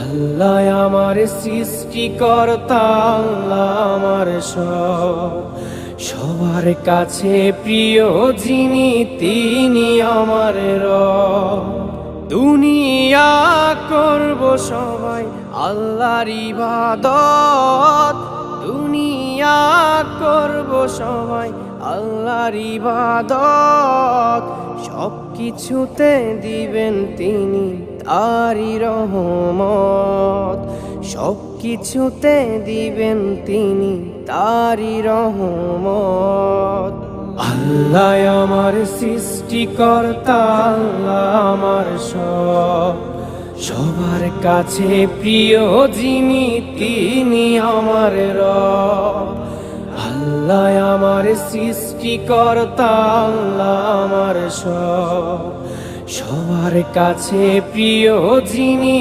আল্লাহ আমার সৃষ্টিকর্তা, আল্লাহ আমার সবার কাছে প্রিয় যিনি তিনি আমার রব। দুনিয়া করব সবাই আল্লাহর ইবাদত, দুনিয়া করব সবাই আল্লাহর ইবাদত। সব কিছুতে দিবেন তিনি তারি রহমত, সব কিছুতে দিবেন তিনি তারি রহমত। আল্লাহ আমার সৃষ্টিকর্তা, আল্লাহ আমার সবার কাছে প্রিয় যিনি তিনি আমার রব। আল্লাহ আমার সৃষ্টিকর্তা, আল্লাহ আমার সবার কাছে প্রিয় যিনি